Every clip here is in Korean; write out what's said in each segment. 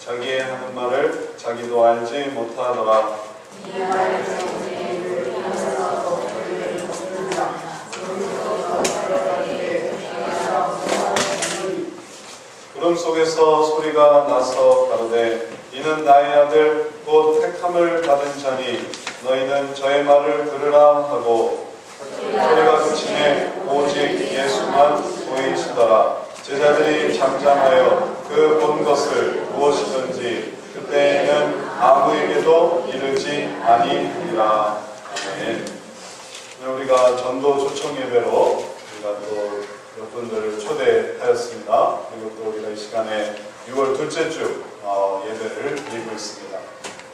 자기의 하는 말을 자기도 알지 못하더라. 구름 속에서 소리가 나서 가로되 이는 나의 아들 곧 택함을 받은 자니 너희는 저의 말을 들으라 하고 소리가 그치매 오직 예수만 보이시더라. 제자들이 잠잠하여 그 본 것을 무엇이든지 그때에는 아무에게도 이르지 아니하니라. 아멘. 우리가 전도 초청 예배로 우리가 또 몇 분들을 초대하였습니다. 그리고 또 우리가 이 시간에 6월 둘째 주 예배를 드리고 있습니다.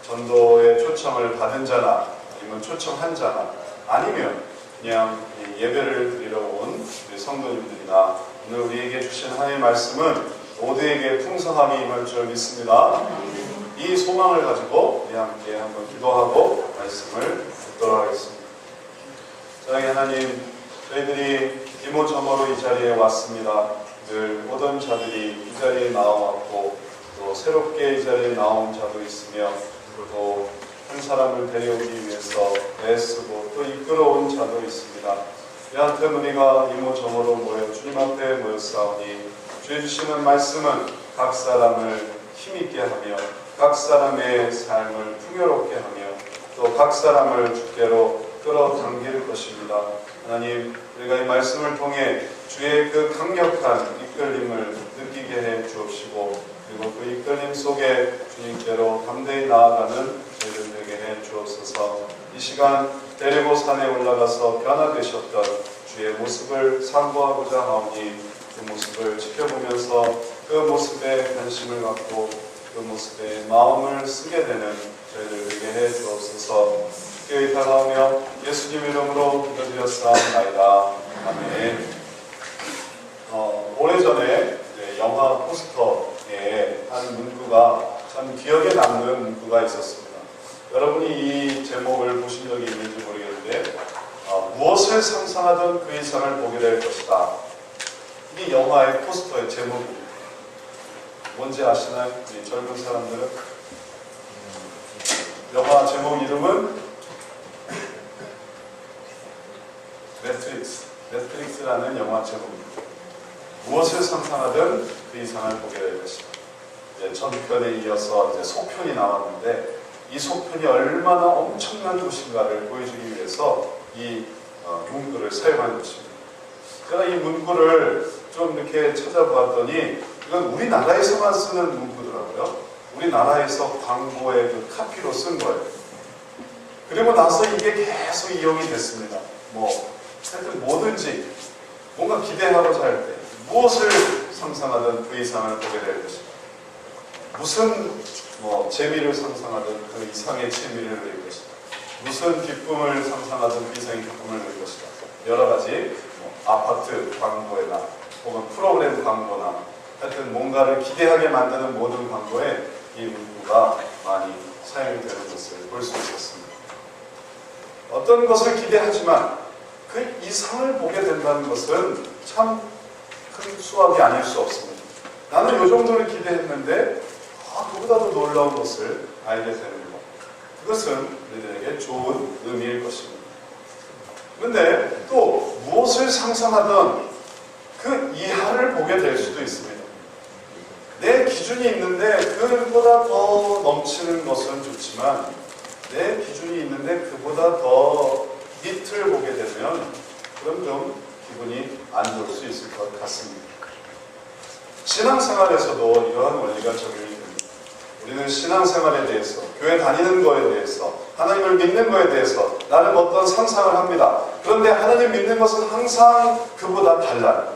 전도의 초청을 받은 자나 아니면 초청한 자나 아니면 그냥 예배를 드리러 온 우리 성도님들이나 오늘 우리에게 주신 하나님의 말씀은 모두에게 풍성함이 임할 줄 믿습니다. 이 소망을 가지고 우리 함께 한번 기도하고 말씀을 듣도록 하겠습니다. 사랑의 하나님, 저희들이 이모저모로 이 자리에 왔습니다. 늘 모든 자들이 이 자리에 나와왔고 또 새롭게 이 자리에 나온 자도 있으며 또 한 사람을 데려오기 위해서 애쓰고 또 이끌어온 자도 있습니다. 여하튼 우리가 이모저모로 모여 주님 앞에 모였사오니 주의 주시는 말씀은 각 사람을 힘있게 하며 각 사람의 삶을 풍요롭게 하며 또 각 사람을 주께로 끌어당길 것입니다. 하나님, 우리가 이 말씀을 통해 주의 그 강력한 이끌림을 느끼게 해 주옵시고 그리고 그 이끌림 속에 주님께로 담대히 나아가는 저희들 되게 해 주옵소서. 이 시간 데리고 산에 올라가서 변화되셨던 주의 모습을 상고하고자 하오니 그 모습을 지켜보면서 그 모습에 관심을 갖고 그 모습에 마음을 쓰게 되는 저희들 되게 해 주옵소서. 기도에 다가오며 예수님 이름으로 기도드렸사옵나이다. 아멘. 오래전에 영화 포스터에 한 문구가 참 기억에 남는 문구가 있었습니다. 여러분이 이 제목을 보신 적이 있는지 모르겠는데 무엇을 상상하든 그 이상을 보게 될 것이다. 이게 영화의 포스터의 제목입니다. 뭔지 아시나요? 이 젊은 사람들은? 영화 제목 이름은 매트릭스라는 영화 제목입니다. 무엇을 상상하든 그 이상을 보게 될 것이다. 전편에 이어서 이제 속편이 나왔는데 이 속편이 얼마나 엄청난 것인가를 보여주기 위해서 이 문구를 사용한 것입니다. 제가 이 문구를 좀 이렇게 찾아보았더니 이건 우리나라에서만 쓰는 문구더라고요. 우리나라에서 광고의 그 카피로 쓴 거예요. 그리고 나서 이게 계속 이용이 됐습니다. 하여튼 뭐든지 뭔가 기대하고자 할 때 무엇을 상상하든 그 이상을 보게 될 것입니다. 무슨 재미를 상상하든 그 이상의 재미를 누릴 것이다. 무슨 기쁨을 상상하든 그 이상의 기쁨을 누릴 것이다. 여러 가지 아파트 광고에나 혹은 프로그램 광고나 하여튼 뭔가를 기대하게 만드는 모든 광고에 이 문구가 많이 사용이 되는 것을 볼 수 있었습니다. 어떤 것을 기대하지만 그 이상을 보게 된다는 것은 참 큰 수확이 아닐 수 없습니다. 나는 이 정도를 기대했는데 그보다도 놀라운 것을 알게 되는 것. 그것은 우리들에게 좋은 의미일 것입니다. 그런데 또 무엇을 상상하든 그 이하를 보게 될 수도 있습니다. 내 기준이 있는데 그보다 더 넘치는 것은 좋지만 내 기준이 있는데 그보다 더 밑을 보게 되면 그럼 좀 기분이 안 좋을 수 있을 것 같습니다. 신앙생활에서도 이러한 원리가 적용이 됩니다. 우리는 신앙생활에 대해서, 교회 다니는 거에 대해서, 하나님을 믿는 거에 대해서 나름 어떤 상상을 합니다. 그런데 하나님 믿는 것은 항상 그보다 달라요.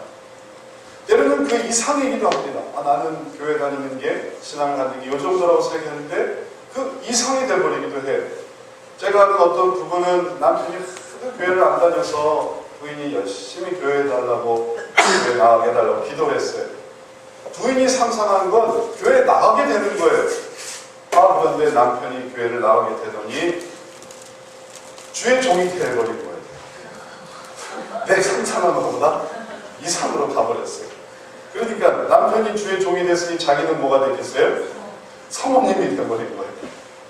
때로는 그 이상이기도 합니다. 나는 교회 다니는 게, 신앙을 갖는 게 이 정도라고 생각했는데 그 이상이 되어버리기도 해요. 제가 아는 어떤 부부는 남편이 교회를 안 다녀서 부인이 열심히 교회에 달라고 교회에 나가게 해달라고 기도를 했어요. 부인이 상상한 건 교회에 나가게 되는 거예요. 그런데 남편이 교회를 나가게 되더니 주의 종이 되어버린 거예요. 내 상상한 것보다 이상으로 가버렸어요. 그러니까 남편이 주의 종이 됐으니 자기는 뭐가 됐겠어요? 사모님이 되어버린 거예요.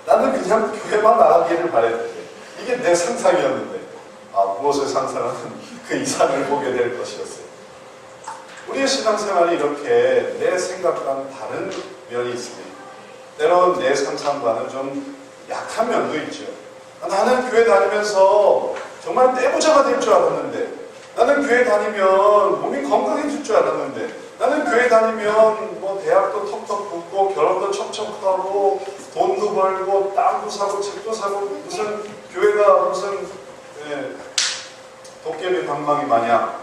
나는 그냥 교회만 나가기를 바랬는데 이게 내 상상이었는데 무엇을 상상하는 그 이상을 보게 될 것이었어요. 우리의 신앙생활이 이렇게 내 생각과는 다른 면이 있습니다. 때로는 내 상상과는 좀 약한 면도 있죠. 나는 교회 다니면서 정말 떼부자가 될 줄 알았는데, 나는 교회 다니면 몸이 건강해질 줄 알았는데, 나는 교회 다니면 뭐 대학도 턱턱 붙고 결혼도 척척하고 돈도 벌고 땅도 사고 집도 사고 무슨 교회가 무슨 도깨비 방망이 마냥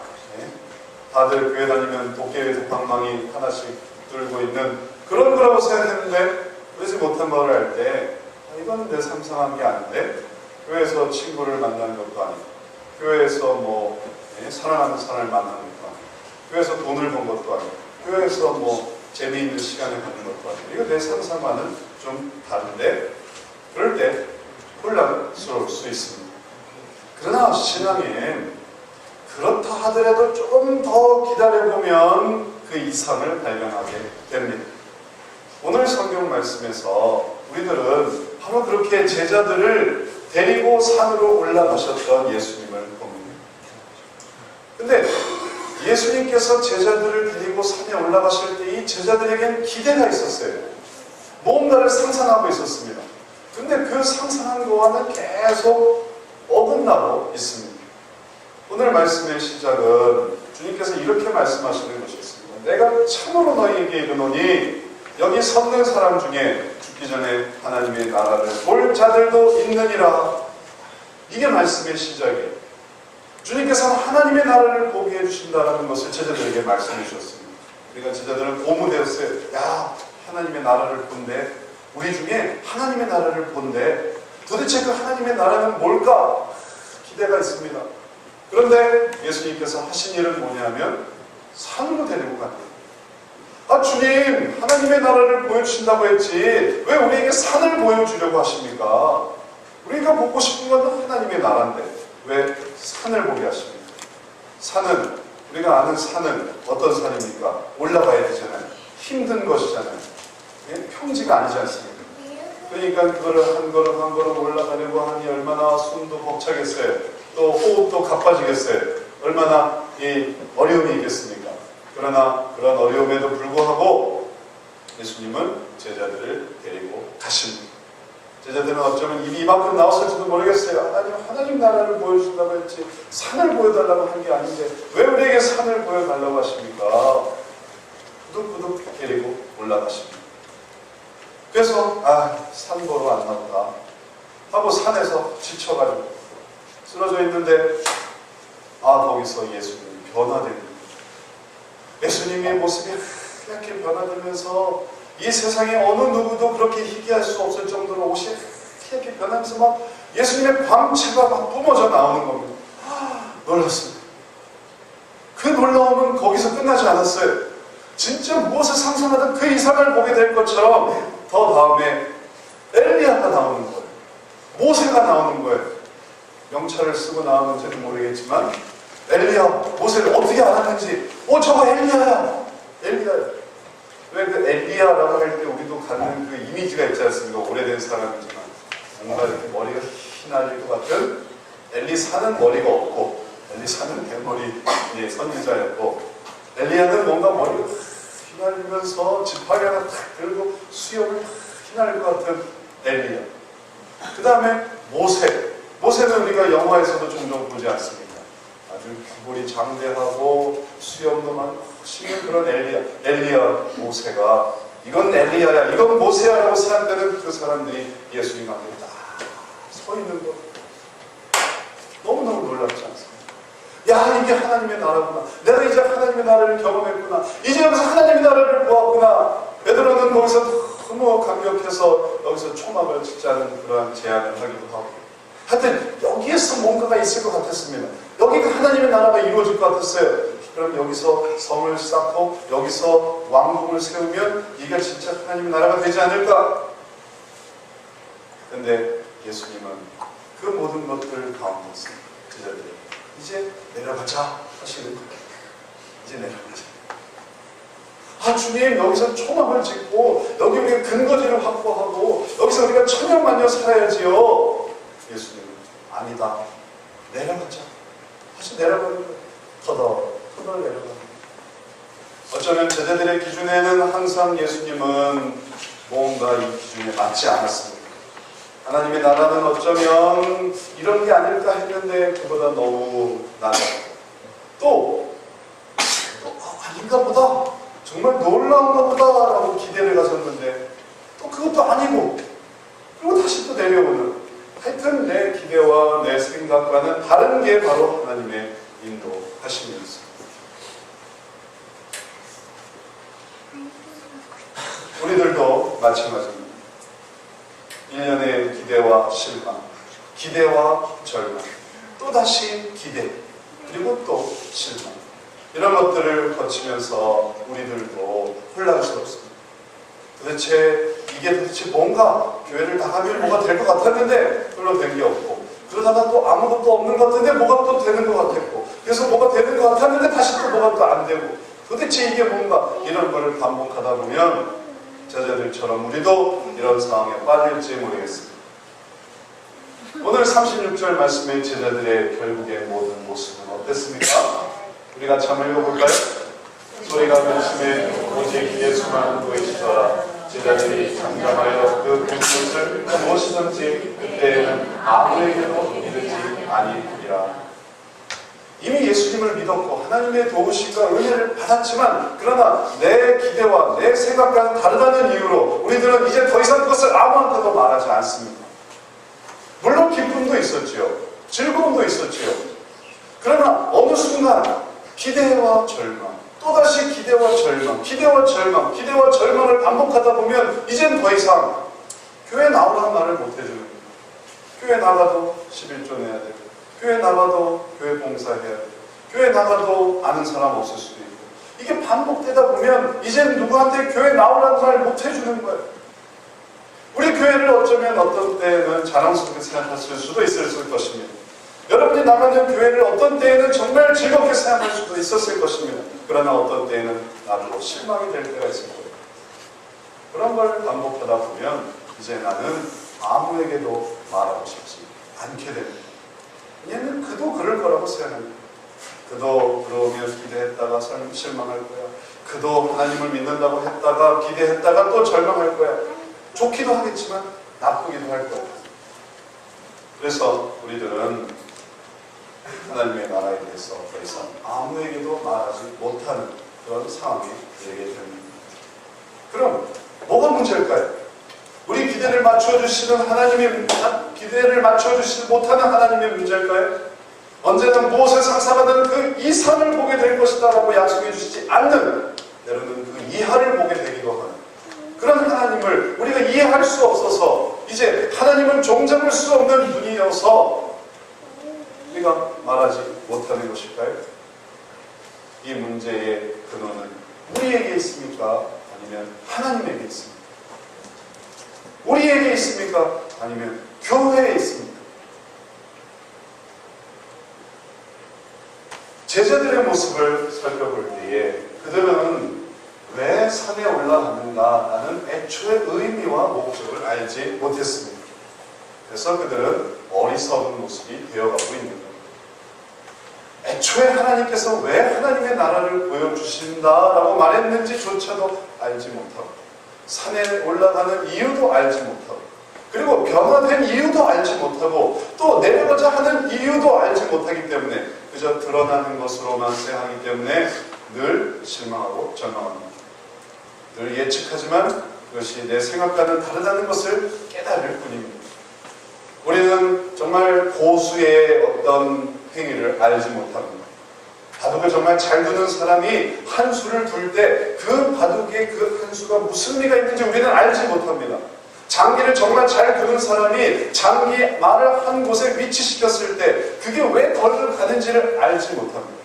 다들 교회 다니면 도깨비 방망이 하나씩 들고 있는 그런 거라고 생각했는데, 그러지 못한 말을 할 때 이건 내 상상한 게 아닌데, 교회에서 친구를 만나는 것도 아니고, 교회에서 뭐 사랑하는 사람을 만나는 것도 아니고, 교회에서 돈을 번 것도 아니고, 교회에서 뭐 재미있는 시간을 갖는 것도 아니고, 이거 내 상상과는 좀 다른데, 그럴 때 혼란스러울 수 있습니다. 그러나 신앙에 그렇다 하더라도 조금 더 기다려보면 그 이상을 발견하게 됩니다. 오늘 성경 말씀에서 우리들은 바로 그렇게 제자들을 데리고 산으로 올라가셨던 예수님을 봅니다. 근데 예수님께서 제자들을 데리고 산에 올라가실 때 이 제자들에겐 기대가 있었어요. 뭔가를 상상하고 있었습니다. 근데 그 상상한 거와는 계속 어긋나고 있습니다. 오늘 말씀의 시작은 주님께서 이렇게 말씀하시는 것이었습니다. 내가 참으로 너희에게 이르노니 여기 섰는 사람 중에 죽기 전에 하나님의 나라를 볼 자들도 있느니라. 이게 말씀의 시작이에요. 주님께서는 하나님의 나라를 보게 해주신다는 것을 제자들에게 말씀해 주셨습니다. 그러니까 제자들은 고무되었어요. 야, 하나님의 나라를 본대. 우리 중에 하나님의 나라를 본대. 도대체 그 하나님의 나라는 뭘까? 기대가 있습니다. 그런데 예수님께서 하신 일은 뭐냐면 산으로 데리고 갑니다. 주님, 하나님의 나라를 보여주신다고 했지 왜 우리에게 산을 보여주려고 하십니까? 우리가 보고 싶은 건 하나님의 나라인데 왜 산을 보게 하십니까? 산은, 우리가 아는 산은 어떤 산입니까? 올라가야 되잖아요. 힘든 것이잖아요. 평지가 아니지 않습니까? 그러니까 그거를 한 걸음 한 걸음 올라가려고 하니 얼마나 숨도 벅차겠어요. 또 호흡도 가빠지겠어요. 얼마나 이 어려움이 있겠습니까? 그러나 그런 어려움에도 불구하고 예수님은 제자들을 데리고 가십니다. 제자들은 어쩌면 입이 이만큼 나왔을지도 모르겠어요. 하나님 나라를 보여준다고 했지 산을 보여달라고 한 게 아닌데 왜 우리에게 산을 보여달라고 하십니까? 꾸덕꾸덕 데리고 올라가십니다. 그래서 산 보러 왔나 보다 하고 산에서 지쳐가지고 쓰러져 있는데 거기서 예수님이 변화됩니다. 예수님의 모습이 하얗게 변화되면서 이 세상에 어느 누구도 그렇게 희귀할 수 없을 정도로 옷이 하얗게 변하면서 막 예수님의 광채가 막 뿜어져 나오는 겁니다. 놀랐습니다. 그 놀라움은 거기서 끝나지 않았어요. 진짜 무엇을 상상하든 그 이상을 보게 될 것처럼 더 다음에 엘리야가 나오는 거예요. 모세가 나오는 거예요. 명찰을 쓰고 나오는지는 모르겠지만 엘리야, 모세를 어떻게 알았는지 저거 엘리야야. 엘리야. 왜 그 엘리야라고 할 때 우리도 갖는 그 이미지가 있지 않습니까? 오래된 사람이지만 뭔가 이렇게 머리가 휘날릴 것 같은 엘리사는 머리가 없고 엘리사는 대머리 선지자였고 엘리야는 뭔가 머리가 휘날리면서 지팡이 하나 탁 들고 수염을 휘날릴 것 같은 엘리야. 그 다음에 모세는 우리가 영화에서도 종종 보지 않습니까? 아주 규골이 장대하고 수염도 많고 심은 그런 엘리야 모세가 이건 엘리야야 이건 모세야라고 생각되는 그 사람들이 예수님 앞에 딱 서 있는 거 너무너무 놀랍지 않습니까? 야, 이게 하나님의 나라구나. 내가 이제 하나님의 나라를 경험했구나. 이제 여기서 하나님의 나라를 보았구나. 베드로는 거기서 너무 감격해서 여기서 초막을 짓자는 그러한 제안을 하기도 하고 하여튼 여기에서 뭔가가 있을 것 같았습니다. 여기가 하나님의 나라가 이루어질 것 같았어요. 그럼 여기서 성을 쌓고 여기서 왕국을 세우면 이게 진짜 하나님의 나라가 되지 않을까? 그런데 예수님은 그 모든 것들 가운데서 제자들 이제 내려가자 하시는 거예요. 이제 내려가자. 주님, 여기서 초막을 짓고 여기 우리가 그 근거지를 확보하고 여기서 우리가 천년만년 살아야지요. 예수님은 아니다. 내려가자. 다시 내려가는 거예요. 터덜 내려가는 거예요. 어쩌면 제자들의 기준에는 항상 예수님은 뭔가 이 기준에 맞지 않았습니다. 하나님의 나라는 어쩌면 이런 게 아닐까 했는데 그보다 너무 낮았고 또 아닌가 보다 정말 놀라운가 보다 라고 기대를 가졌는데 또 그것도 아니고 그리고 다시 또 내려오는 하여튼 내 기대와 내 생각과는 다른 게 바로 하나님의 인도하심이었습니다. 우리들도 마찬가지입니다. 1년의 기대와 실망, 기대와 절망, 또다시 기대, 그리고 또 실망. 이런 것들을 거치면서 우리들도 혼란스럽습니다. 이게 도대체 뭔가 교회를 나가면 뭐가 될 것 같았는데 별로 된 게 없고 그러다가 또 아무것도 없는 것 같은데 뭐가 또 되는 것 같았고 그래서 뭐가 되는 것 같았는데 다시 또 뭐가 또 안 되고 도대체 이게 뭔가 이런 거를 반복하다 보면 제자들처럼 우리도 이런 상황에 빠질지 모르겠습니다. 오늘 36절 말씀의 제자들의 결국의 모든 모습은 어땠습니까? 우리 같이 한번 읽어볼까요? 소리가 근심해 오직 예수만 보이시더라. 제자들이 잠잠하여 그 것을 무엇이든지 그때에는 아무에게도 이르지 아니하리라. 이미 예수님을 믿었고 하나님의 도우심과 은혜를 받았지만 그러나 내 기대와 내 생각과는 다르다는 이유로 우리들은 이제 더 이상 그것을 아무한테도 말하지 않습니다. 물론 기쁨도 있었지요. 즐거움도 있었지요. 그러나 어느 순간 기대와 절망, 또다시 기대와 절망, 기대와 절망, 기대와 절망을 반복하다 보면 이젠 더 이상 교회 나오라는 말을 못 해주는 거예요. 교회 나가도 11조 내야 되고 교회 나가도 교회 봉사해야 되고 교회 나가도 아는 사람 없을 수도 있고 이게 반복되다 보면 이젠 누구한테 교회 나오라는 말 못 해주는 거예요. 우리 교회를 어쩌면 어떤 때는 자랑스럽게 생각하실 수도 있을 것입니다. 여러분이 나가는 교회를 어떤 때에는 정말 즐겁게 생각할 수도 있었을 것입니다. 그러나 어떤 때에는 나도 실망이 될 때가 있을 거예요. 그런 걸 반복하다 보면 이제 나는 아무에게도 말하고 싶지 않게 됩니다. 얘는 그도 그럴 거라고 생각합니다. 그도 그러면 기대했다가 실망할 거야. 그도 하나님을 믿는다고 했다가 기대했다가 또 절망할 거야. 좋기도 하겠지만 나쁘기도 할 거야. 그래서 우리들은 하나님의 나라에 대해서 더 이상 아무에게도 말하지 못하는 그런 상황이 되게 됩니다. 그럼 뭐가 문제일까요? 우리 기대를 맞춰주시는 하나님의 기대를 맞춰주시지 못하는 하나님의 문제일까요? 언제나 무엇을 상상하든 그 이상을 보게 될 것이다 라고 약속해 주시지 않는 때로는 그 이하를 보게 되기도 하는 그런 하나님을 우리가 이해할 수 없어서 이제 하나님은 종잡을 수 없는 분이어서 우리가 말하지 못하는 것일까요? 이 문제의 근원은 우리에게 있습니까? 아니면 하나님에게 있습니까? 우리에게 있습니까? 아니면 교회에 있습니까? 제자들의 모습을 살펴볼 때에 그들은 왜 산에 올라갔는가라는 애초의 의미와 목적을 알지 못했습니다. 그래서 그들은 어리석은 모습이 되어가고 있는 겁니다. 애초에 하나님께서 왜 하나님의 나라를 보여주신다라고 말했는지조차도 알지 못하고 산에 올라가는 이유도 알지 못하고 그리고 변화된 이유도 알지 못하고 또 내려가자 하는 이유도 알지 못하기 때문에 그저 드러나는 것으로만 생각하기 때문에 늘 실망하고 절망합니다. 늘 예측하지만 그것이 내 생각과는 다르다는 것을 깨달을 뿐입니다. 우리는 정말 고수의 어떤 행위를 알지 못합니다. 바둑을 정말 잘 두는 사람이 한 수를 둘 때 그 바둑의 그 한 수가 무슨 의미가 있는지 우리는 알지 못합니다. 장기를 정말 잘 두는 사람이 장기 말을 한 곳에 위치시켰을 때 그게 왜 거리를 가는지를 알지 못합니다.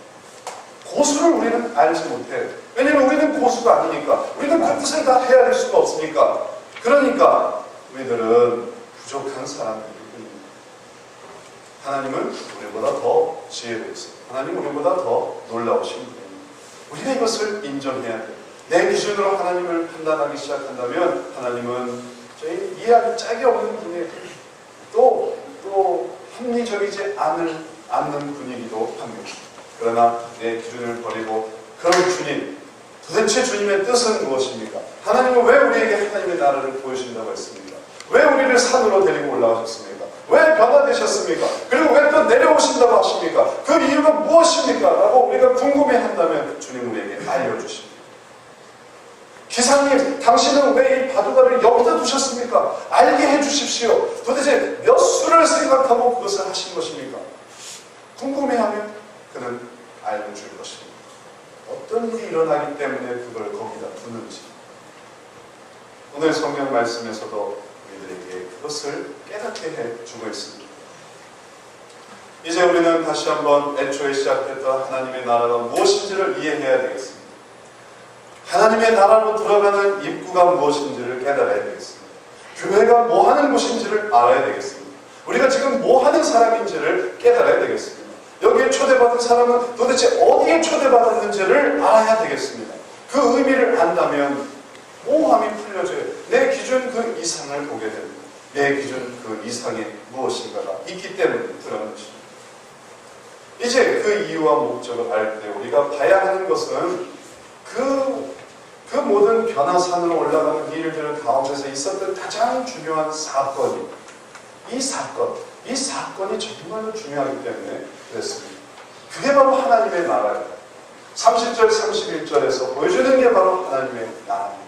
고수를 우리는 알지 못해요. 왜냐하면 우리는 고수가 아니니까. 우리는 그 뜻을 다 해야 될 수가 없으니까. 그러니까 우리들은 부족한 사람들입니다. 하나님은 우리보다 더 지혜로우세요. 하나님은 우리보다 더 놀라우신 분입니다. 우리가 이것을 인정해야 돼요. 내 기준으로 하나님을 판단하기 시작한다면 하나님은 주의할 짝이 없는 분이에요. 또 합리적이지 않는 분이기도 합니다. 그러나 내 기준을 버리고 그런 주님, 도대체 주님의 뜻은 무엇입니까? 하나님은 왜 우리에게 하나님의 나라를 보여주신다고 했습니까? 왜 우리를 산으로 데리고 올라가셨습니까? 왜 변화되셨습니까? 그리고 왜 또 내려오신다고 하십니까? 그 이유가 무엇입니까? 라고 우리가 궁금해한다면 주님 우리에게 알려주십니다. 기사님, 당신은 왜 이 바둑알을 여기다 두셨습니까? 알게 해주십시오. 도대체 몇 수를 생각하고 그것을 하신 것입니까? 궁금해하면 그는 알려줄 것입니다. 어떤 일이 일어나기 때문에 그걸 거기다 두는지. 오늘 성경 말씀에서도 우리들에게 그것을 깨닫게 해주고 있습니다. 이제 우리는 다시 한번 애초에 시작했던 하나님의 나라가 무엇인지를 이해해야 되겠습니다. 하나님의 나라로 들어가는 입구가 무엇인지를 깨달아야 되겠습니다. 교회가 뭐 하는 곳인지를 알아야 되겠습니다. 우리가 지금 뭐 하는 사람인지를 깨달아야 되겠습니다. 여기에 초대받은 사람은 도대체 어디에 초대받았는지를 알아야 되겠습니다. 그 의미를 안다면 모함이 풀려져요. 내 기준 그 이상을 보게 됩니다. 내 기준 그 이상의 무엇인가가 있기 때문에 그런 것입니다. 이제 그 이유와 목적을 알 때 우리가 봐야 하는 것은 그 모든 변화산으로 올라가는 일들 가운데서 있었던 가장 중요한 사건이 이 사건이 정말로 중요하기 때문에 그랬습니다. 그게 바로 하나님의 나라예요. 30절, 31절에서 보여주는 게 바로 하나님의 나라입니다.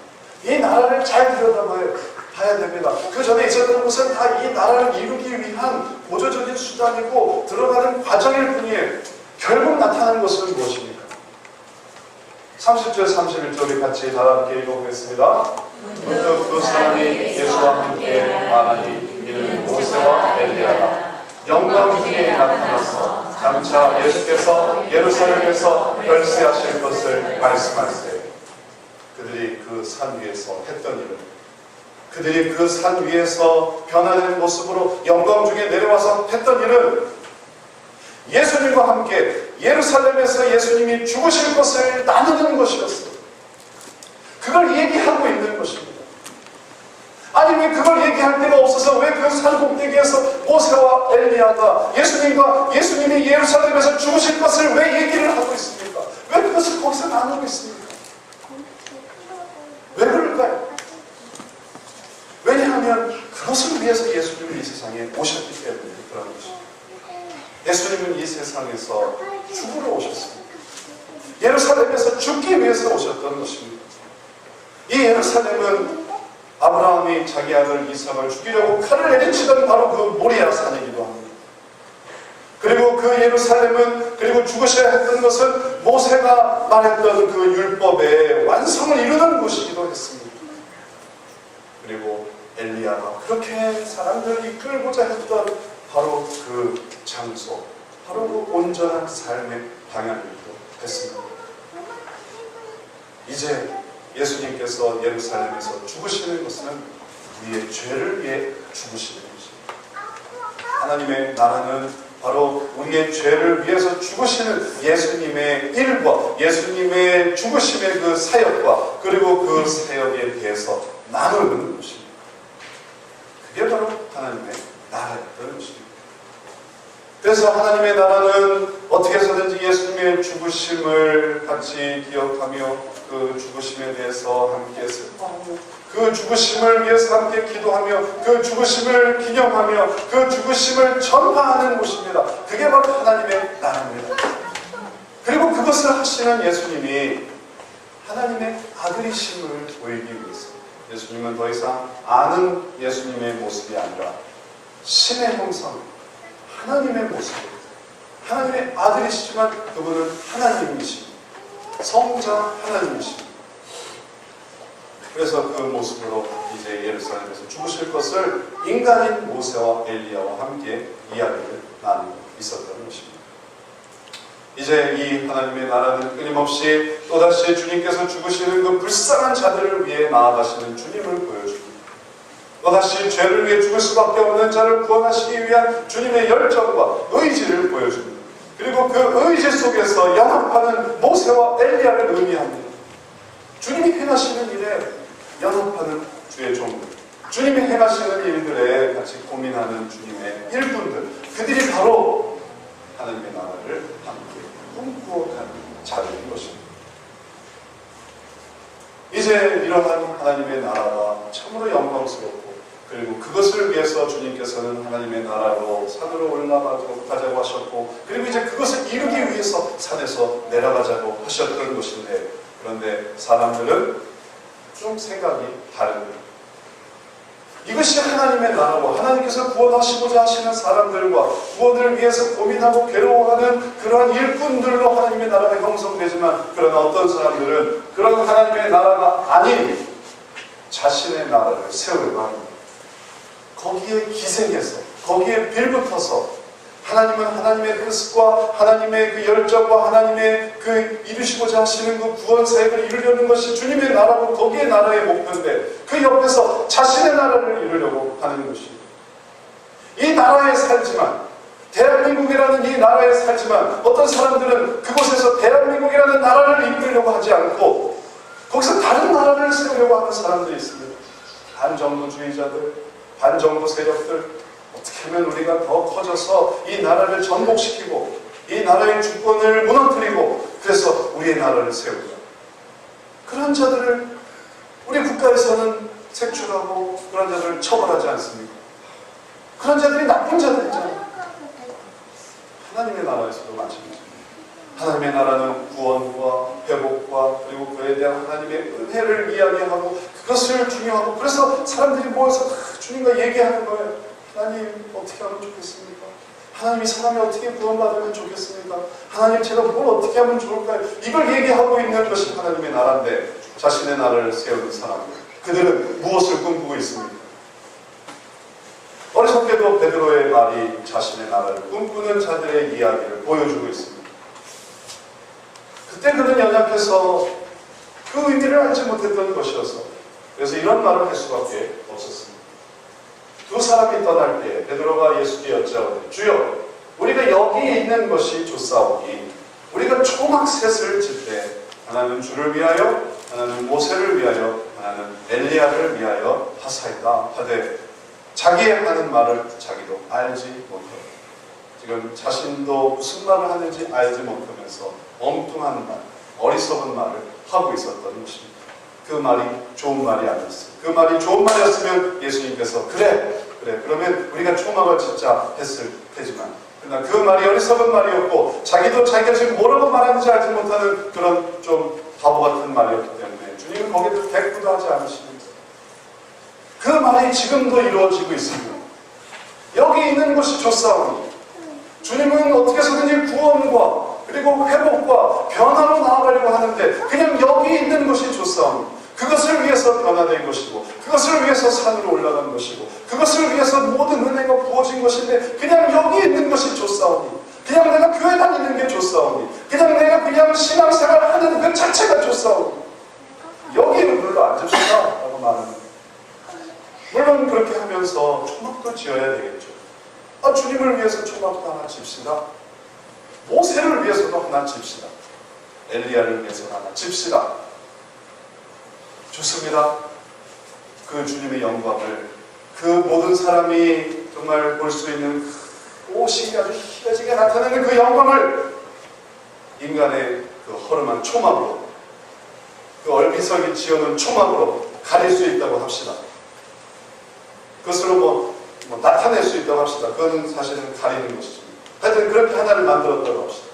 이 나라를 잘 들여다봐야 됩니다. 그 전에 있었던 것은 다 이 나라를 이루기 위한 보조적인 수단이고 들어가는 과정일 뿐이에요. 결국 나타나는 것은 무엇입니까? 30절, 31절을 같이 다 함께 읽어보겠습니다. 문득 그 사람이 예수와 함께 말하니 이는 모세와 엘리야가 영광 중에 나타나서 장차 예수께서 예루살렘에서 별세하실 것을 말씀하세요. 그들이 그 산 위에서 했던 일은 그들이 그 산 위에서 변화된 모습으로 영광 중에 내려와서 했던 일은 예수님과 함께 예루살렘에서 예수님이 죽으실 것을 나누는 것이었어요. 그걸 얘기하고 있는 것입니다. 아니 왜 그걸 얘기할 데가 없어서 왜 그 산 꼭대기에서 모세와 엘리야가 예수님이 예루살렘에서 죽으실 것을 왜 얘기를 하고 있습니까? 왜 그것을 거기서 나누고 있습니까? 왜 그럴까요? 왜냐하면 그것을 위해서 예수님은 이 세상에 오셨기 때문에 그런 것입니다. 예수님은 이 세상에서 죽으러 오셨습니다. 예루살렘에서 죽기 위해서 오셨던 것입니다. 이 예루살렘은 아브라함이 자기 아들 이삭을 죽이려고 칼을 내리치던 바로 그 모리아 산이기도 합니다. 그리고 그 예루살렘은 그리고 죽으셔야 했던 것은 모세가 말했던 그 율법의 완성을 이루는 곳이기도 했습니다. 그리고 엘리야가 그렇게 사람들을 이끌고자 했던 바로 그 장소, 바로 그 온전한 삶의 방향이기도 했습니다. 이제 예수님께서 예루살렘에서 죽으시는 것은 우리의 죄를 위해 죽으시는 것입니다. 하나님의 나라는 바로 우리의 죄를 위해서 죽으시는 예수님의 일과 예수님의 죽으심의 그 사역과 그리고 그 사역에 대해서 나누는 것입니다. 그게 바로 하나님의 나라였던 것입니다. 그래서 하나님의 나라는 어떻게 해서든지 예수님의 죽으심을 같이 기억하며 그 죽으심에 대해서 함께 슬퍼하며 그 죽으심을 위해서 함께 기도하며 그 죽으심을 기념하며 그 죽으심을 전파하는 곳입니다. 그게 바로 하나님의 나라입니다. 그리고 그것을 하시는 예수님이 하나님의 아들이심을 보이기 위해서 예수님은 더 이상 아는 예수님의 모습이 아니라 신의 형상, 하나님의 모습입니다. 하나님의 아들이시지만 그분은 하나님이십니다. 성자 하나님이십니다. 그래서 그 모습으로 이제 예루살렘에서 죽으실 것을 인간인 모세와 엘리야와 함께 이야기를 나누고 있었던 것입니다. 이제 이 하나님의 나라는 끊임없이 또다시 주님께서 죽으시는 그 불쌍한 자들을 위해 나아가시는 주님을 보여줍니다. 또다시 죄를 위해 죽을 수밖에 없는 자를 구원하시기 위한 주님의 열정과 의지를 보여줍니다. 그리고 그 의지 속에서 연합하는 모세와 엘리야를 의미합니다. 주님이 행하시는 일에 연합하는 주의 종들, 주님이 행하시는 일들에 같이 고민하는 주님의 일꾼들, 그들이 바로 하나님의 나라를 함께 꿈꾸어가는 자들인 것입니다. 이제 이러한 하나님의 나라가 참으로 영광스럽고, 그리고 그것을 위해서 주님께서는 하나님의 나라로 산으로 올라가자고 하셨고, 그리고 이제 그것을 이루기 위해서 산에서 내려가자고 하셨던 것인데, 그런데 사람들은 좀 생각이 다릅니다. 이것이 하나님의 나라고, 하나님께서 구원하시고자 하시는 사람들과 구원을 위해서 고민하고 괴로워하는 그러한 일꾼들로 하나님의 나라가 형성되지만, 그러나 어떤 사람들은 그런 하나님의 나라가 아닌 자신의 나라를 세우려고 합니다. 거기에 기생해서, 거기에 빌붙어서 하나님은 하나님의 뜻과 하나님의 그 열정과 하나님의 그 이루시고자 하시는 그 구원 사역을 이루려는 것이 주님의 나라고, 거기에 나라의 목표인데, 그 옆에서 자신의 나라를 이루려고 하는 것입니다. 이 나라에 살지만, 대한민국이라는 이 나라에 살지만, 어떤 사람들은 그곳에서 대한민국이라는 나라를 이끌려고 하지 않고 거기서 다른 나라를 세우려고 하는 사람들이 있습니다. 반정부주의자들, 반정부 세력들, 어떻게 하면 우리가 더 커져서 이 나라를 전복시키고 이 나라의 주권을 무너뜨리고 그래서 우리의 나라를 세우자. 그런 자들을 우리 국가에서는 색출하고 그런 자들을 처벌하지 않습니까? 그런 자들이 나쁜 자들이잖아요. 하나님의 나라에서도 마찬가지입니다. 하나님의 나라는 구원과 회복과 그리고 그에 대한 하나님의 은혜를 이야기하고 그것을 중요하고, 그래서 사람들이 모여서 주님과 얘기하는 거예요. 하나님 어떻게 하면 좋겠습니까? 하나님이 사람이 어떻게 구원받으면 좋겠습니까? 하나님 제가 뭘 어떻게 하면 좋을까요? 이걸 얘기하고 있는 것이 하나님의 나라인데, 자신의 나라를 세우는 사람들, 그들은 무엇을 꿈꾸고 있습니까? 어리석게도 베드로의 말이 자신의 나라를 꿈꾸는 자들의 이야기를 보여주고 있습니다. 그때 그는 연약해서 그 의미를 알지 못했던 것이어서, 그래서 이런 말을 할 수밖에 없었습니다. 두 사람이 떠날 때 베드로가 예수께 여짜오되, 주여, 우리가 여기에 있는 것이 좋사오니 우리가 초막 셋을 질 때 하나는 주를 위하여, 하나는 모세를 위하여, 하나는 엘리야를 위하여 하사이다 하되, 자기의 하는 말을 자기도 알지 못하고, 지금 자신도 무슨 말을 하는지 알지 못하면서 엉뚱한 말, 어리석은 말을 하고 있었던 것입니다. 그 말이 좋은 말이 아니었어요. 그 말이 좋은 말이었으면 예수님께서 그래 그러면 우리가 초막을 짓자 했을 테지만, 그러나 그 말이 어리석은 말이었고, 자기도 자기가 지금 뭐라고 말하는지 알지 못하는 그런 좀 바보 같은 말이었기 때문에 주님은 거기에 대꾸도 하지 않으십니다. 그 말이 지금도 이루어지고 있습니다. 여기 있는 것이 좋사오니, 주님은 어떻게 해서든지 구원과 그리고 회복과 변화로 나아가려고 하는데, 그냥 여기 있는 것이 좋사오니, 그것을 위해서 변화된 것이고, 그것을 위해서 산으로 올라간 것이고, 그것을 위해서 모든 은혜가 부어진 것인데, 그냥 여기 있는 것이 좋사오니, 그냥 내가 교회 다니는 게 좋사오니, 그냥 신앙생활 하는 그 자체가 좋사오니, 여기는 불러 앉읍시다 라고 말합니다. 물론 그렇게 하면서 초막도 지어야 되겠죠. 주님을 위해서 초막도 하나 집시다. 모세를 위해서도 하나 집시다. 엘리야를 위해서도 하나 집시다. 좋습니다. 그 주님의 영광을, 그 모든 사람이 정말 볼 수 있는 그 옷이 아주 희어지게 나타내는 그 영광을 인간의 그 허름한 초막으로, 그 얼비석이 지어놓은 초막으로 가릴 수 있다고 합시다. 그것으로 뭐 나타낼 수 있다고 합시다. 그건 사실은 가리는 것이죠. 하여튼 그렇게 하나를 만들었다고 합시다.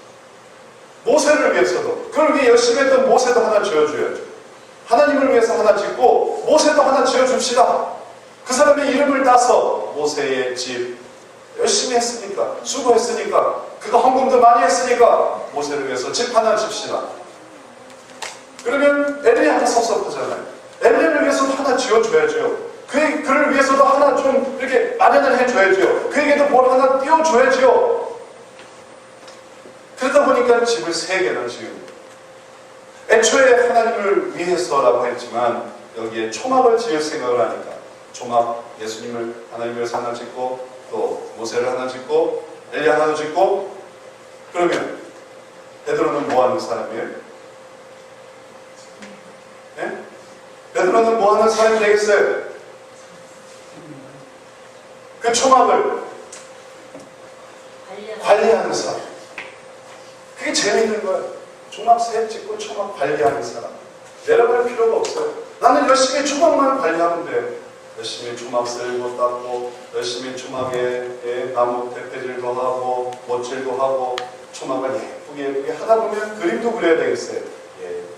모세를 위해서도, 그걸 위해 열심히 했던 모세도 하나 지어줘야죠. 하나님을 위해서 하나 짓고 모세도 하나 지어줍시다. 그 사람의 이름을 따서 모세의 집, 열심히 했으니까, 수고했으니까, 그가 헌금도 많이 했으니까 모세를 위해서 집 하나 집시다. 그러면 엘리야가 섭섭하잖아요. 엘리야를 위해서도 하나 지어줘야죠. 그를 위해서도 하나 좀 이렇게 마련을 해줘야죠. 그에게도 뭘 하나 띄워줘야죠. 그러다 보니까 집을 3개나 지은, 애초에 하나님을 위해서라고 했지만 여기에 초막을 지을 생각을 하니까, 초막, 예수님을 하나님 위해서 하나 짓고, 또 모세를 하나 짓고, 엘리야 하나 짓고, 그러면 베드로는 뭐 하는 사람이에요? 네? 베드로는 뭐 하는 사람이 되겠어요? 그 초막을 관리하는 사람. 그게 재미있는 거예요. 초막 새 찍고 초막 관리하는 사람. 내려갈 필요가 없어요. 나는 열심히 초막만 관리하면 돼. 열심히 초막 쓸고 닦고, 열심히 초막에 나무 대패질도 하고, 못질도 하고, 초막을 예쁘게 하다 보면 그림도 그려야 되겠어요.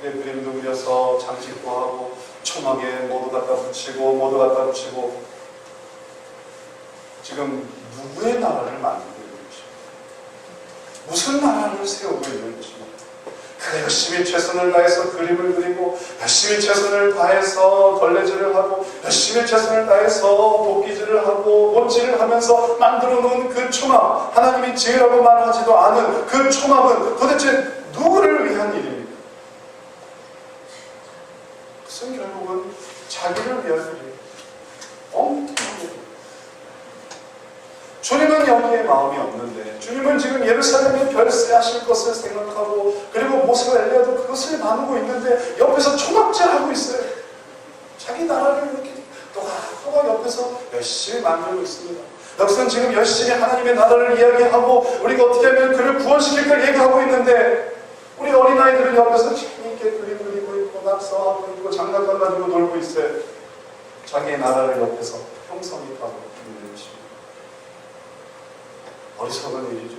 예쁘게 그림도 그려서 장식도 하고, 초막에 모두 갖다 붙이고, 모두 갖다 붙이고. 지금 누구의 나라를 만들고 있는 것입니까? 무슨 나라를 세우고 있는 것입니까? 그래, 열심히 최선을 다해서 그림을 그리고, 열심히 최선을 다해서 걸레질을 하고, 열심히 최선을 다해서 도끼질을 하고, 못질을 하면서 만들어 놓은 그 초막, 하나님이 지으라고 말하지도 않은 그 초막은 도대체 누구를 위한 일입니까? 그것은 결국은 자기를 위한 일이에요. 엄청나게. 주님은 여기에 마음이 없는데, 주님은 지금 예루살렘에 별세하실 것을 생각하고, 그리고 모세와 엘리야도 그것을 나누고 있는데 옆에서 초막질하고 있어요. 자기 나라를 이렇게 또각 옆에서 열심히 만들고 있습니다. 여기서는 지금 열심히 하나님의 나라를 이야기하고 우리가 어떻게 하면 그를 구원시킬까 얘기하고 있는데, 우리 어린아이들은 옆에서 재미있게 그림 그리고 있고 낙서하고 있고 장난감 가지고 놀고 있어요. 자기의 나라를 옆에서 형성하고 있는 것입니다. 어리석은 일이죠.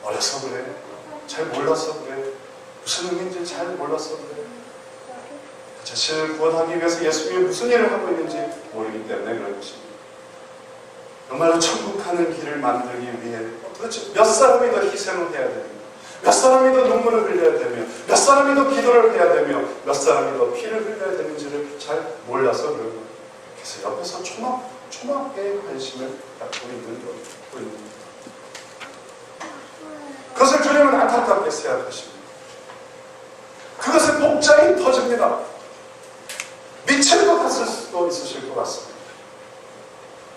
어려서 그래. 잘 몰라서 그래. 무슨 의미인지 잘 몰라서 그래. 자신을 구원하기 위해서 예수님이 무슨 일을 하고 있는지 모르기 때문에 그런 것입니다. 정말로 천국 가는 길을 만들기 위해 도대체 몇 사람이 더 희생을 해야 되며, 몇 사람이 더 눈물을 흘려야 되며, 몇 사람이 더 기도를 해야 되며, 몇 사람이 더 피를 흘려야 되는지를 잘 몰라서 그런 거예요. 그래서 옆에서 초막에 관심을 갖고 있는 거예요. 그것을 주님은 안타깝게 생각하십니다. 그것의 복장이 터집니다. 미칠 것 같을 수도 있으실 것 같습니다.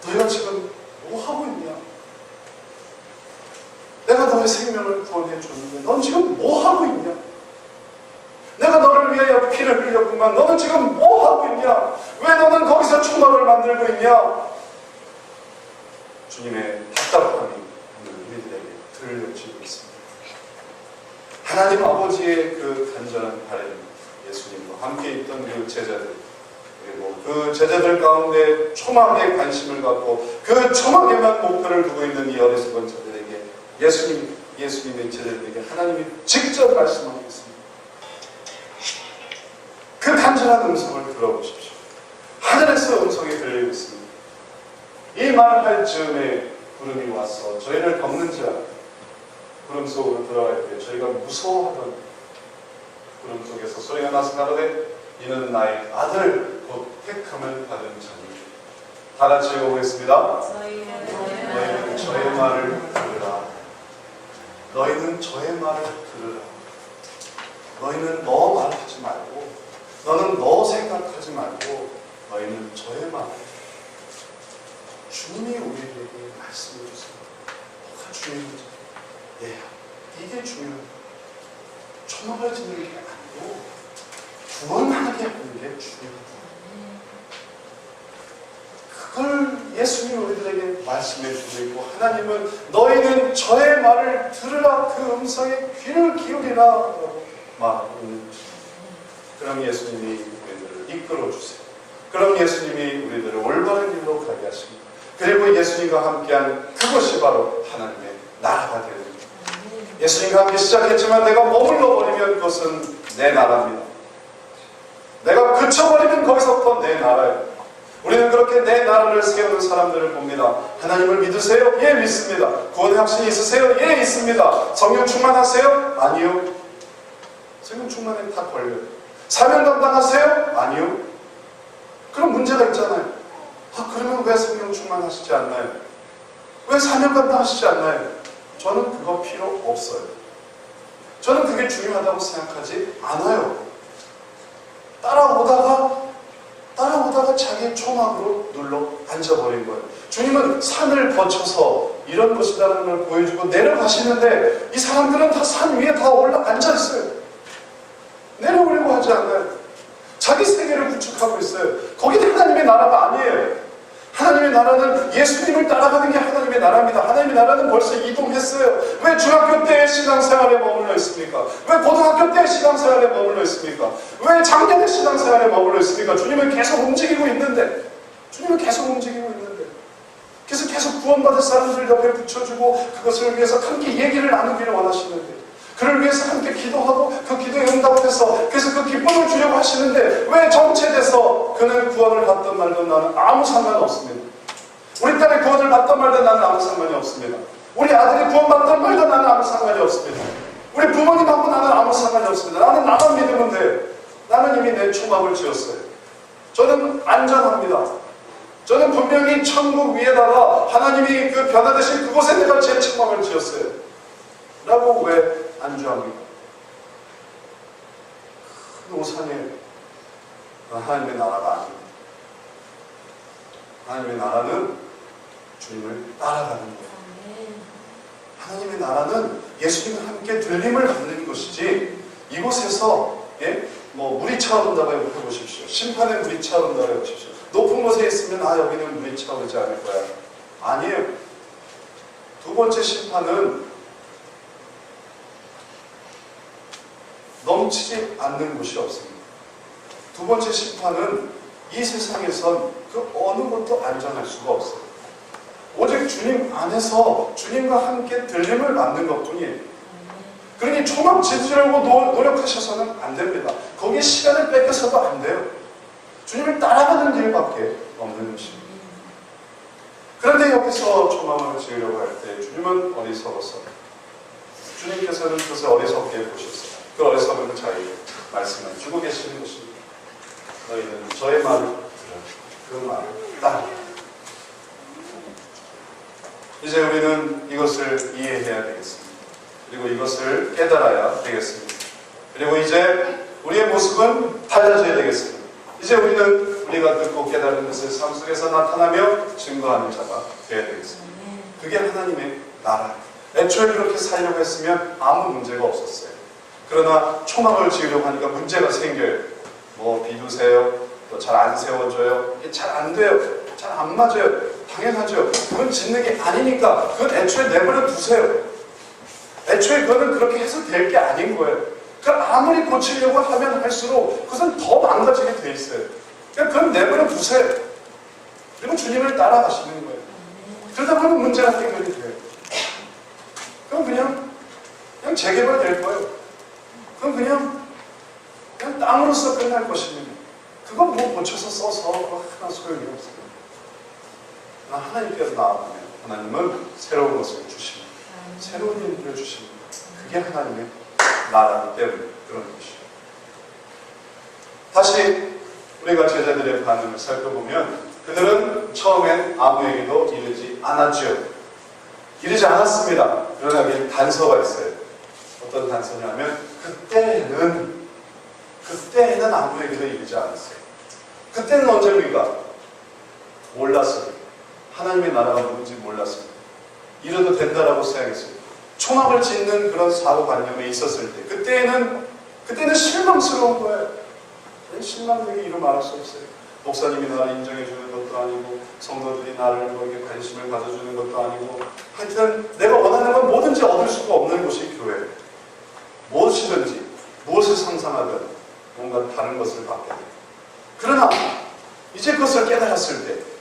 너희가 지금 뭐 하고 있냐? 내가 너의 생명을 구원해 줬는데 넌 지금 뭐 하고 있냐? 내가 너를 위하여 피를 흘렸구만. 너는 지금 뭐 하고 있냐? 왜 너는 거기서 초막을 만들고 있냐? 주님의 답답함이 우리들에게 들려지고 있습니다. 하나님 아버지의 그 간절한 바람, 예수님과 함께 있던 그 제자들, 그리고 그 제자들 가운데 초막에 관심을 갖고 그 초막에만 목표를 두고 있는 이 어리석은 자들에게 예수님의 제자들에게 하나님이 직접 말씀하고 있습니다. 그 간절한 음성을 들어보십시오. 하늘에서 음성이 들리고 있습니다. 이 말할 즈음에 구름이 와서 저희를 덮는지라. 구름 속으로 들어갈 때 저희가 무서워하던 구름 속에서 소리가 나서 가로되 이는 나의 아들 곧 택함을 받은 자니. 다 같이 읽어보겠습니다. 너희는 저의 말을 들으라. 너희는 저의 말을 들으라. 너희는 너 말하지 말고, 너는 너 생각하지 말고, 너희는 저의 말을. 주님이 우리에게 말씀해 주세요. 뭐가 주님인지. 이게 중요해요. 초막을 짓는 게 아니고 구원하게 하는 게 중요하다. 그걸 예수님이 우리들에게 말씀해 주고 있고, 하나님은 너희는 저의 말을 들으라, 그 음성에 귀를 기울이라 라고 말하고 있는 것입니다. 그럼 예수님이 우리들을 이끌어 주세요. 그럼 예수님이 우리들을 올바른 길로 가게 하십니다. 그리고 예수님과 함께한 그것이 바로 하나님의 나라가 되는 것입니다. 예수님과 함께 시작했지만 내가 머물러 버리면 그것은 내 나라입니다. 내가 그쳐버리면 거기서부터 내 나라예요. 우리는 그렇게 내 나라를 세우는 사람들을 봅니다. 하나님을 믿으세요? 예, 믿습니다. 구원의 확신이 있으세요? 예, 있습니다. 성령 충만하세요? 아니요. 성령 충만에 다 걸려요. 사명 감당하세요? 아니요. 그럼 문제가 있잖아요. 그러면 왜 성령 충만하시지 않나요? 왜 사명 감당하시지 않나요? 저는 그거 필요 없어요. 저는 그게 중요하다고 생각하지 않아요. 따라오다가 자기 초막으로 눌러 앉아버린 거예요. 주님은 산을 거쳐서 이런 것이라는 걸 보여주고 내려가시는데 이 사람들은 다 산 위에 다 올라 앉아있어요. 내려오려고 하지 않아요. 자기 세계를 구축하고 있어요. 거기는 하나님의 나라가 아니에요. 하나님의 나라는 예수님을 따라가는 게 하나님의 나라입니다. 하나님의 나라는 벌써 이동했어요. 왜 중학교 때 신앙생활에 머물러 있습니까? 왜 고등학교 때 신앙생활에 머물러 있습니까? 왜 작년에 신앙생활에 머물러 있습니까? 주님은 계속 움직이고 있는데, 그래서 계속 구원받을 사람들 옆에 붙여주고 그것을 위해서 함께 얘기를 나누기를 원하시는데, 그를 위해서 함께 기도하고 그 기도에 응답해서 그래서 그 기쁨을 주려고 하시는데, 왜 정체돼서 그는 구원을 받든 말든 나는 아무 상관없습니다. 우리 딸이 구원을 받든 말든 나는 아무 상관이 없습니다. 우리 아들이 구원 받든 말든 나는 아무 상관이 없습니다. 우리 부모님하고 나는 아무 상관이 없습니다. 나는 나만 믿으면 돼. 나는 이미 내 초막을 지었어요. 저는 안전합니다. 저는 분명히 천국 위에다가 하나님이 그 변화되신 그곳에 내가 제 초막을 지었어요. 라고 왜 안주합니까? 큰 우상에 하나님의 나라가 아닙니다. 하나님의 나라는 주님을 따라가는 거예요. 하나님의 나라는 예수님과 함께 들림을 받는 것이지, 이곳에서 물이 차오른다고 해보십시오. 심판의 물이 차오른다고 해보십시오. 높은 곳에 있으면 여기는 물이 차오르지 않을 거야. 아니에요. 두 번째 심판은 넘치지 않는 곳이 없습니다. 두 번째 심판은 이 세상에선 그 어느 것도 안전할 수가 없어요. 오직 주님 안에서 주님과 함께 들림을 받는 것뿐이에요. 그러니 초막 지으려고 노력하셔서는 안 됩니다. 거기에 시간을 뺏겨서도 안 돼요. 주님을 따라가는 길밖에 없는 것입니다. 그런데 여기서 초막을 지으려고 할 때 주님은 어리석어서, 주님께서는 그것을 어리석게 보셨어요. 그 어리석은 자에게 말씀을 주고 계시는 것입니다. 너희는 저의 말을 들어 그 말을 따르라. 이제 우리는 이것을 이해해야 되겠습니다. 그리고 이것을 깨달아야 되겠습니다. 그리고 이제 우리의 모습은 달라져야 되겠습니다. 이제 우리는 우리가 듣고 깨달은 것을 삶 속에서 나타나며 증거하는 자가 되어야 되겠습니다. 그게 하나님의 나라예요. 애초에 그렇게 살려고 했으면 아무 문제가 없었어요. 그러나 초막을 지으려고 하니까 문제가 생겨요. 비두세요. 또 잘 안 세워져요. 이게 잘 안 돼요. 잘 안 맞아요. 당연하죠. 그건 짓는 게 아니니까 그건 애초에 내버려 두세요. 애초에 그거는 그렇게 해서 될 게 아닌 거예요. 그러니까 아무리 고치려고 하면 할수록 그것은 더 망가지게 돼 있어요. 그러니까 그건 내버려 두세요. 그리고 주님을 따라가시는 거예요. 그러다 보면 문제가 해결이 돼요. 그럼 그냥 재개발될 거예요. 그건 그냥 땅으로서 끝날 것입니다. 그거 고쳐서 써서 하나 소용이 없어요. 하나님께서 나아가면 하나님은 새로운 것을 주십니다. 새로운 일을 주십니다. 그게 하나님의 나라기 때문에 그런 것이죠. 다시 우리가 제자들의 반응을 살펴보면 그들은 처음엔 아무에게도 이르지 않았죠. 이르지 않았습니다. 그러나 여기 단서가 있어요. 어떤 단서냐면 그때는 아무에게도 이르지 않았어요. 그때는 언제입니까? 몰랐어요. 하나님의 나라가 뭔지 몰랐습니다. 이래도 된다라고 생각했어요. 초막을 짓는 그런 사고관념에 있었을 때 그때는 실망스러운 거예요. 실망되게 이루 말할 수 없어요. 목사님이 나를 인정해 주는 것도 아니고 성도들이 나를 거기에 관심을 가져주는 것도 아니고, 하여튼 내가 원하는 건 뭐든지 얻을 수가 없는 곳이 교회예요. 무엇이든지 무엇을 상상하든 뭔가 다른 것을 받게 돼요. 그러나 이제 그것을 깨달았을 때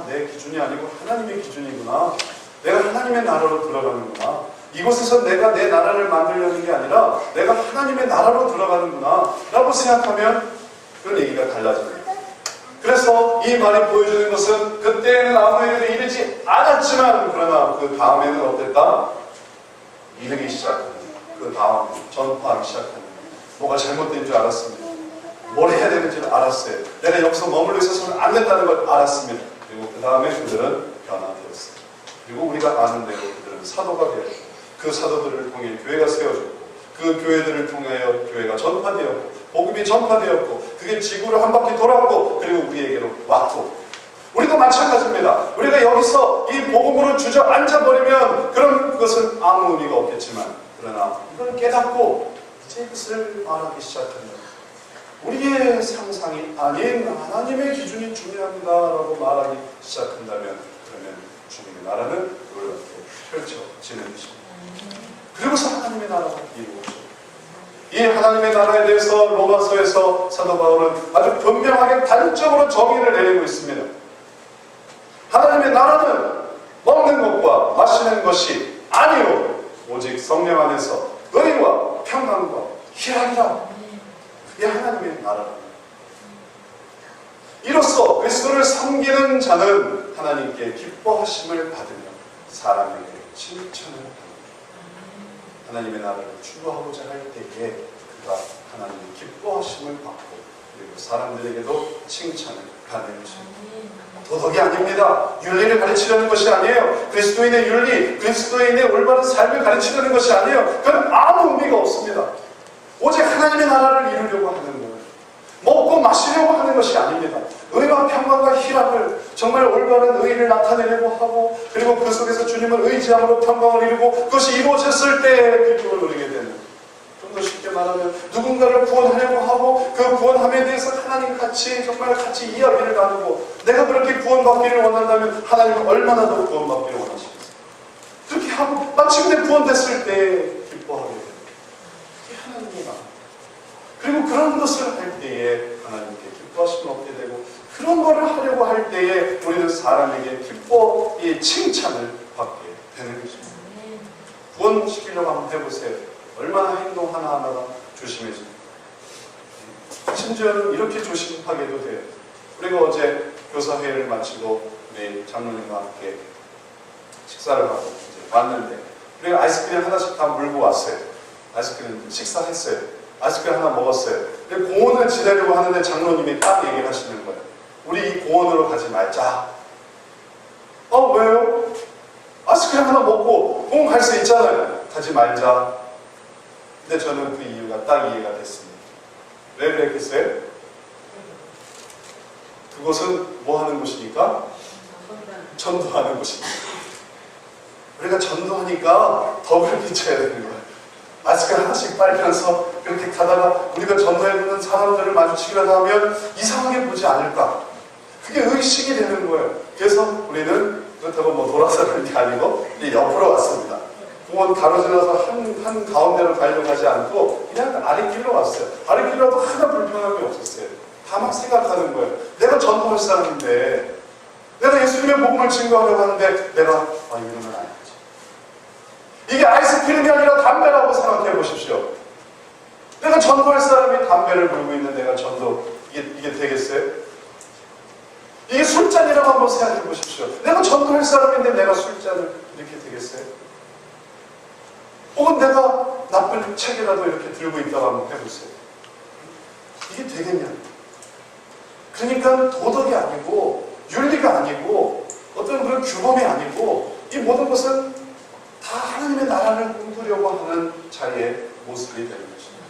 내 기준이 아니고 하나님의 기준이구나. 내가 하나님의 나라로 들어가는구나. 이곳에서 내가 내 나라를 만들려는 게 아니라 내가 하나님의 나라로 들어가는구나 라고 생각하면 그런 얘기가 달라집니다. 그래서 이 말이 보여주는 것은 그때는 아무에게도 이르지 않았지만 그러나 그 다음에는 어땠다? 이르기 시작합니다. 그 다음 전파하기 시작합니다. 뭐가 잘못된 줄 알았습니다. 뭘 해야 되는지를 알았어요. 내가 여기서 머물러 있어서는 안 된다는 걸 알았습니다. 그리고 그 다음에 그들은 변화되었어요. 그리고 우리가 아는 대로 그들은 사도가 되었고, 그 사도들을 통해 교회가 세워졌고, 그 교회들을 통하여 교회가 전파되었고, 복음이 전파되었고, 그게 지구를 한 바퀴 돌았고, 그리고 우리에게로 왔고, 우리도 마찬가지입니다. 우리가 여기서 이 복음으로 주저앉아버리면 그것은 아무 의미가 없겠지만, 그러나 이걸 깨닫고 이제 그것을 말하기 시작합니다. 우리의 상상이 아닌 하나님의 기준이 중요합니다라고 말하기 시작한다면 그러면 주님의 나라는 놀랍게 펼쳐지는 것입니다. 그리고서 하나님의 나라가 이루어져. 이 하나님의 나라에 대해서 로마서에서 사도 바울은 아주 분명하게 단적으로 정의를 내리고 있습니다. 하나님의 나라는 먹는 것과 마시는 것이 아니요 오직 성령 안에서 의와 평강과 희락이라. 그게 하나님의 나라입니다. 이로써 그리스도를 섬기는 자는 하나님께 기뻐하심을 받으며 사람에게 칭찬을 합니다. 하나님의 나라를 추구하고자 할 때에 그가 하나님의 기뻐하심을 받고 그리고 사람들에게도 칭찬을 받는 것입니다. 도덕이 아닙니다. 윤리를 가르치려는 것이 아니에요. 그리스도인의 윤리, 그리스도인의 올바른 삶을 가르치려는 것이 아니에요. 그건 아무 의미가 없습니다. 오직 하나님의 나라를 이루려고 하는 거예요. 먹고 마시려고 하는 것이 아닙니다. 의와 평강과 희락을 정말 올바른 의를 나타내려고 하고 그리고 그 속에서 주님을 의지함으로 평강을 이루고 그것이 이루어졌을 때 기쁨을 누리게 되는, 좀 더 쉽게 말하면 누군가를 구원하려고 하고 그 구원함에 대해서 하나님 정말 같이 이야기를 나누고 내가 그렇게 구원받기를 원한다면 하나님은 얼마나 더 구원받기를 원하시겠어요. 그렇게 하고 마침내 구원됐을 때 기뻐하게 돼요. 이게 하나님의 나라. 그리고 그런 것을 할 때에 하나님께 기뻐하심을 얻게 되고 그런 것을 하려고 할 때에 우리는 사람에게 기뻐의 칭찬을 받게 되는 것입니다. 구원시키려고 한번 해보세요. 얼마나 행동 하나하나가 조심해집니다. 심지어는 이렇게 조심하게도 돼요. 우리가 어제 교사회를 마치고 우리 장로님과 함께 식사를 하고 이제 왔는데 우리가 아이스크림 하나씩 다 물고 왔어요. 아이스크림 식사했어요. 아이스크림 하나 먹었어요. 근데 공원을 지내려고 하는데 장로님이 딱 얘기를 하시는 거예요. 우리 이 공원으로 가지 말자. 왜요? 아이스크림 하나 먹고 공원 갈 수 있잖아요. 가지 말자. 근데 저는 그 이유가 딱 이해가 됐습니다. 왜 그랬겠어요? 그곳은 뭐 하는 곳이니까? 전도하는 곳입니다. 우리가 전도하니까 덕을 비춰야 되는 거예요. 아이스크림 하나씩 빨면서 이렇게 가다가 우리가 전도해보는 사람들을 마주치기라도 하면 이상하게 보지 않을까? 그게 의식이 되는 거예요. 그래서 우리는 그렇다고 뭐 돌아서 가는 게 아니고 옆으로 왔습니다. 공원 가로질러서 한 가운데로 가려고 하지 않고 그냥 아랫길로 왔어요. 아랫길로도 하나 불편함이 없었어요. 다만 생각하는 거예요. 내가 전도할 사람인데 내가 예수님의 복음을 증거하려고 하는데 내가 이러면 안 되지. 이게 아이스크림이 아니라 담배라고 생각해 보십시오. 내가 전도할 사람이 담배를 불고 있는 내가 전도 이게 되겠어요? 이게 술잔이라고 한번 생각해 보십시오. 내가 전도할 사람인데 내가 술잔을 이렇게 되겠어요? 혹은 내가 나쁜 책이라도 이렇게 들고 있다고 한번 해보세요. 이게 되겠냐? 그러니까 도덕이 아니고 윤리가 아니고 어떤 그런 규범이 아니고 이 모든 것은 다 하나님의 나라를 꿈꾸려고 하는 자의 모습이 되는 것입니다.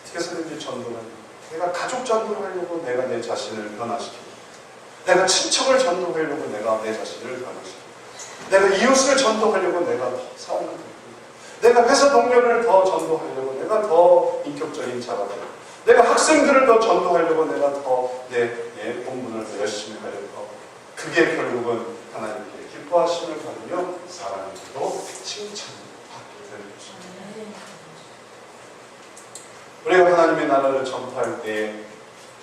어떻게 해서든지 전도를 내가 가족 전도를 하려고 내가 내 자신을 변화시키고 내가 친척을 전도하려고 내가 내 자신을 변화시키고 내가 이웃을 전도하려고 내가 더 사랑을 베풀고 내가 회사 동료를 더 전도하려고 내가 더 인격적인 자가 되고 내가 학생들을 더 전도하려고 내가 더 내 본분을 더 열심히 하려고 그게 결국은 하나님께 기뻐하심을 받으며 사람에게도 칭찬을 받게 되는 것입니다. 우리가 하나님의 나라를 전파할 때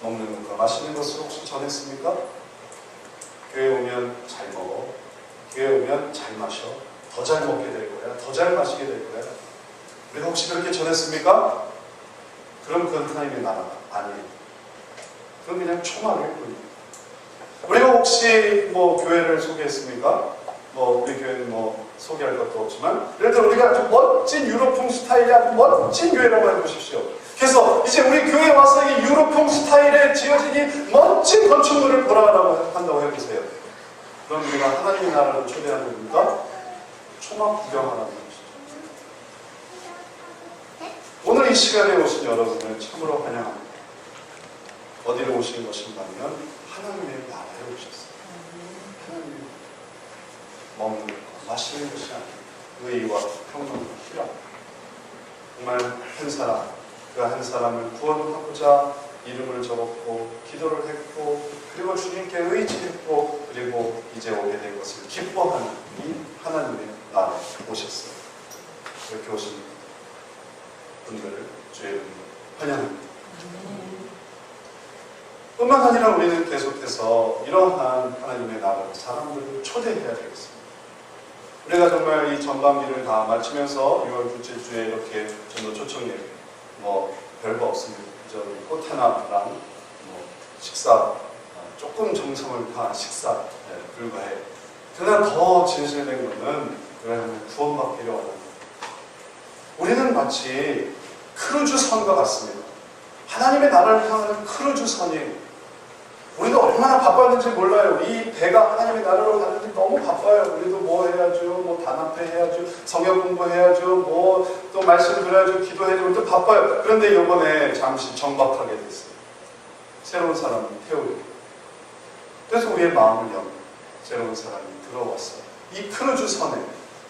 먹는 것과 마시는 것을 혹시 전했습니까? 교회 오면 잘 먹어. 교회 오면 잘 마셔. 더 잘 먹게 될 거야. 더 잘 마시게 될 거야. 우리가 혹시 그렇게 전했습니까? 그럼 그건 하나님의 나라가 아니에요. 그건 그냥 초막일 뿐이에요. 우리가 혹시 뭐 교회를 소개했습니까? 우리 교회는 소개할 것도 없지만 예를 들어 우리가 아주 멋진 유럽풍 스타일의 아주 멋진 교회라고 해보십시오. 그래서 이제 우리 교회에 와서 이 유럽풍 스타일에 지어진 이 멋진 건축물을 보라고 한다고 해보세요. 그럼 우리가 하나님의 나라를 초대하는 겁니까? 초막 구경하라는 것이죠. 오늘 이 시간에 오신 여러분을 참으로 환영합니다. 어디로 오신 것인가면 하나님의 나라에 오셨어요. 하나님의 먹는 것, 마시는 것이 아니라 의와 평강과 희락. 정말 한 사람, 그 한 사람을 구원하고자 이름을 적었고 기도를 했고 그리고 주님께 의지했고 그리고 이제 오게 된 것을 기뻐하는 이 하나님의 나라에 오셨어요. 이렇게 오신 분들을 주의 이름으로 환영합니다. 뿐만 아니라 우리는 계속해서 이러한 하나님의 나라로 사람들을 초대해야 되겠습니다. 우리가 정말 이 전반기를 다 마치면서 6월 둘째 주에 이렇게 전도 초청 예배 별거 없습니다. 그저 꽃 하나랑 식사 조금 정성을 다한 식사에 불과해. 그러나 더 진실된 것은 여러분 구원받기를 원합니다. 우리는 마치 크루즈선과 같습니다. 하나님의 나라를 향하는 크루즈선이에요. 우리도 얼마나 바빴는지 몰라요. 이 배가 하나님의 나라로 가는데 너무 바빠요. 우리도 뭐 해야죠, 단합회 해야죠, 성경 공부해야죠, 또 말씀 들어야죠, 기도해야죠. 또 바빠요. 그런데 이번에 잠시 정박하게 됐어요. 새로운 사람이 태우고. 그래서 우리의 마음을 열고 새로운 사람이 들어왔어요. 이 크루즈선에,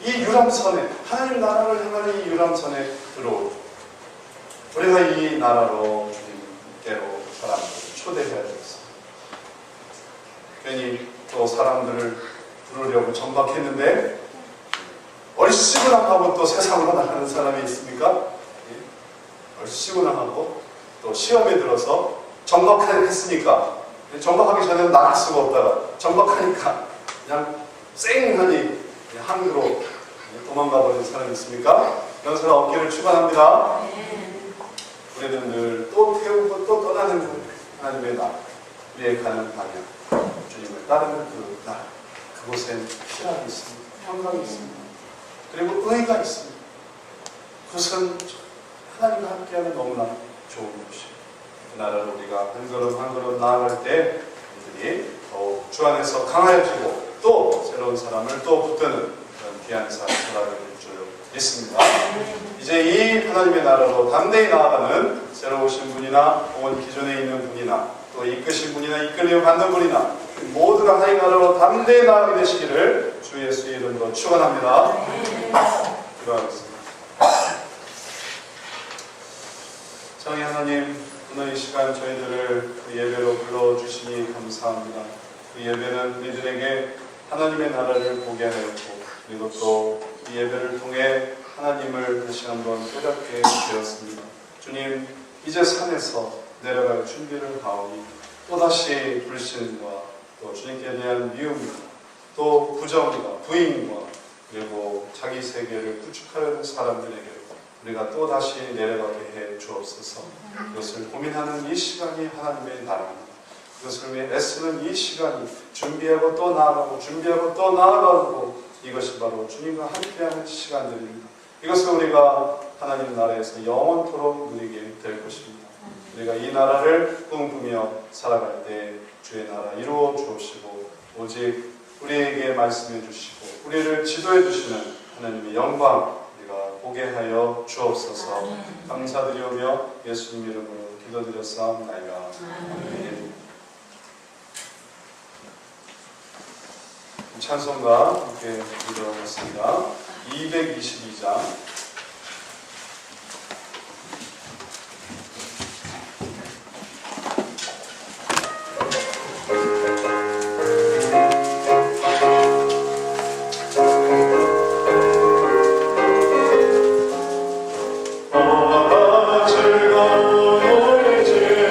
이 유람선에, 하나님 나라를 향하는 이 유람선에 들어오고 우리가 이 나라로 주님께로 사람들을 초대해야 되겠습니다. 괜히 또 사람들을 부르려고 정박했는데 얼씨구나 하고 또 세상으로 나가는 사람이 있습니까? 얼씨구나 하고 또 시험에 들어서 정박했으니까 정박하기 전에는 나갈 수가 없다가 정박하니까 그냥 쌩하니 항구로 도망가 버린 사람이 있습니까? 이런 사람 없기를 축원합니다. 우리는 늘 또 태우고 또 떠나는 하나님의 나라, 우리의 가는 방향, 주님을 따르는 그 나라, 그곳엔 희락이 있습니다. 평강이 있습니다. 그리고 의가 있습니다. 그것은 하나님과 함께하는 너무나 좋은 곳이에요. 그 나라를 우리가 한 걸음 한 걸음 나아갈 때 우리들이 더욱 주 안에서 강해지고 또 새로운 사람을 또 붙드는 그런 귀한 삶을 살아가게 될 줄 믿습니다. 이제 이 하나님의 나라로 담대히 나아가는 새로 오신 분이나 혹은 기존에 있는 분이나 또 이끄신 분이나 이끌림을 받는 분이나 모두가 하나님의 나라로 담대히 나아가게 되시기를 주 예수의 이름으로 축원합니다. 기도하겠습니다. 사랑의 하나님, 오늘 이 시간 저희들을 그 예배로 불러주시니 감사합니다. 그 예배는 우리들에게 하나님의 나라를 보게 하였고 그리고 또 이 예배를 통해 하나님을 다시 한번 깨닫게 되었습니다. 주님, 이제 산에서 내려갈 준비를 하오니 또다시 불신과 또 주님께 대한 미움과 또 부정과 부인과 그리고 자기 세계를 구축하려는 사람들에게 우리가 또다시 내려가게 해 주옵소서. 그것을 고민하는 이 시간이 하나님의 나라입니다. 그것을 위해 애쓰는 이 시간이 준비하고 또 나아가고 준비하고 또 나아가고 이것이 바로 주님과 함께하는 시간들입니다. 이것을 우리가 하나님 나라에서 영원토록 누리게 될 것입니다. 우리가 이 나라를 꿈꾸며 살아갈 때 주의 나라 이루어 주옵시고 오직 우리에게 말씀해 주시고 우리를 지도해 주시는 하나님의 영광 우리가 보게 하여 주옵소서. 감사드리오며 예수님 이름으로 기도드렸사옵나이다. 아멘. 찬송가 함께 읽어보겠습니다. 222장